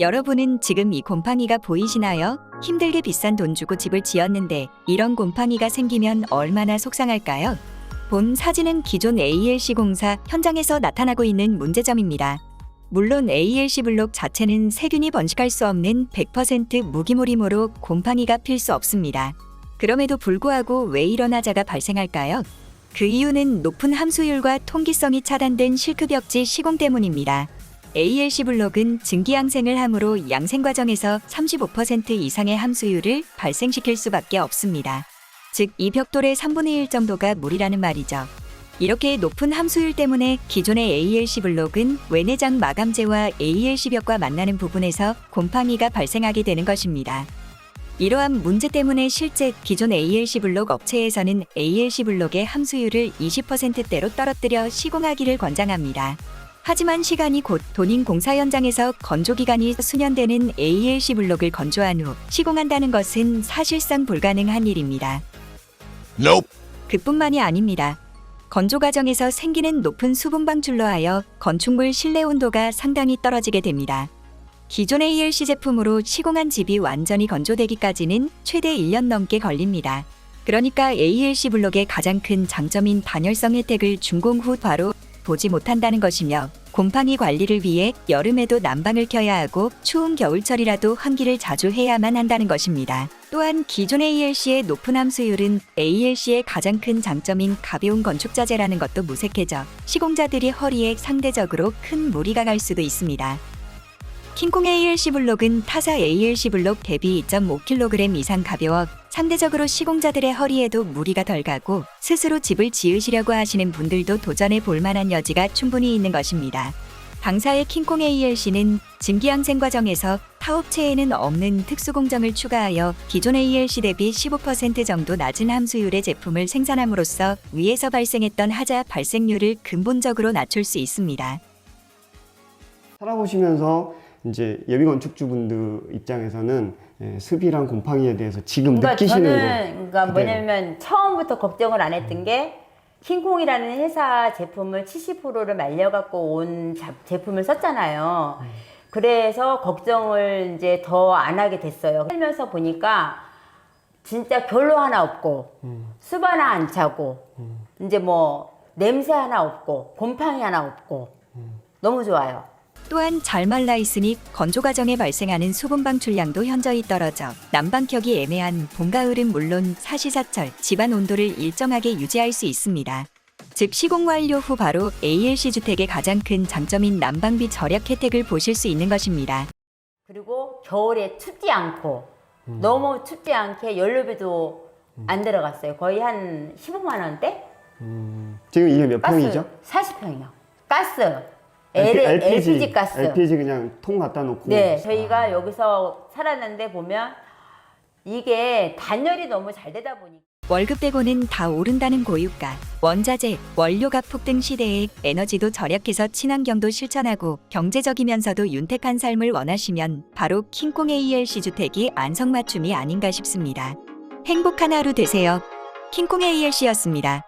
여러분은 지금 이 곰팡이가 보이시나요? 힘들게 비싼 돈 주고 집을 지었는데 이런 곰팡이가 생기면 얼마나 속상할까요? 본 사진은 기존 ALC 공사 현장에서 나타나고 있는 문제점입니다. 물론 ALC 블록 자체는 세균이 번식할 수 없는 100% 무기물이므로 곰팡이가 필 수 없습니다. 그럼에도 불구하고 왜 이런 하자가 발생할까요? 그 이유는 높은 함수율과 통기성이 차단된 실크벽지 시공 때문입니다. ALC 블록은 증기양생을 하므로 양생 과정에서 35% 이상의 함수율을 발생시킬 수밖에 없습니다. 즉, 이 벽돌의 3분의 1 정도가 물이라는 말이죠. 이렇게 높은 함수율 때문에 기존의 ALC 블록은 외내장 마감재와 ALC 벽과 만나는 부분에서 곰팡이가 발생하게 되는 것입니다. 이러한 문제 때문에 실제 기존 ALC 블록 업체에서는 ALC 블록의 함수율을 20%대로 떨어뜨려 시공하기를 권장합니다. 하지만 시간이 곧 돈인 공사 현장에서 건조기간이 수년 되는 ALC 블록을 건조한 후 시공한다는 것은 사실상 불가능한 일입니다. Nope. 그뿐만이 아닙니다. 건조 과정에서 생기는 높은 수분 방출로 하여 건축물 실내 온도가 상당히 떨어지게 됩니다. 기존 ALC 제품으로 시공한 집이 완전히 건조되기까지는 최대 1년 넘게 걸립니다. 그러니까 ALC 블록의 가장 큰 장점인 단열성 혜택을 준공 후 바로 보지 못한다는 것이며, 곰팡이 관리를 위해 여름에도 난방을 켜야 하고 추운 겨울철이라도 환기를 자주 해야만 한다는 것입니다. 또한 기존 ALC의 높은 함수율은 ALC의 가장 큰 장점인 가벼운 건축자재라는 것도 무색해져 시공자들이 허리에 상대적으로 큰 무리가 갈 수도 있습니다. 킹콩 ALC 블록은 타사 ALC 블록 대비 2.5kg 이상 가벼워 상대적으로 시공자들의 허리에도 무리가 덜 가고 스스로 집을 지으시려고 하시는 분들도 도전해 볼 만한 여지가 충분히 있는 것입니다. 당사의 킹콩 ALC는 증기양생 과정에서 타업체에는 없는 특수공정을 추가하여 기존 ALC 대비 15% 정도 낮은 함수율의 제품을 생산함으로써 위에서 발생했던 하자 발생률을 근본적으로 낮출 수 있습니다. 살아보시면서 이제 예비 건축주분들 입장에서는 습이랑 곰팡이에 대해서 지금 느끼시는 저는 거 뭐냐면 처음부터 걱정을 안 했던 게 킹콩이라는 회사 제품을 70%를 말려갖고 온 제품을 썼잖아요. 그래서 걱정을 이제 더 안 하게 됐어요. 살면서 보니까 진짜 결로 하나 없고 습 하나 안 차고 이제 뭐 냄새 하나 없고 곰팡이 하나 없고 너무 좋아요. 또한 잘 말라 있으니 건조 과정에 발생하는 수분 방출량도 현저히 떨어져 난방켜기 애매한 봄, 가을은 물론 사시사철 집안 온도를 일정하게 유지할 수 있습니다. 즉, 시공 완료 후 바로 ALC 주택의 가장 큰 장점인 난방비 절약 혜택을 보실 수 있는 것입니다. 그리고 겨울에 춥지 않고 너무 춥지 않게 연료비도 안 들어갔어요. 거의 한 15만 원대? 지금 이게 몇 평이죠? 40평이요. 가스. LPG, LPG 가스. LPG 그냥 통 갖다 놓고. 네, 저희가 여기서 살았는데 보면 이게 단열이 너무 잘 되다 보니까 월급 빼고는 다 오른다는 고유가, 원자재, 원료가 폭등 시대에 에너지도 절약해서 친환경도 실천하고 경제적이면서도 윤택한 삶을 원하시면 바로 킹콩 ALC 주택이 안성맞춤이 아닌가 싶습니다. 행복한 하루 되세요. 킹콩 ALC였습니다.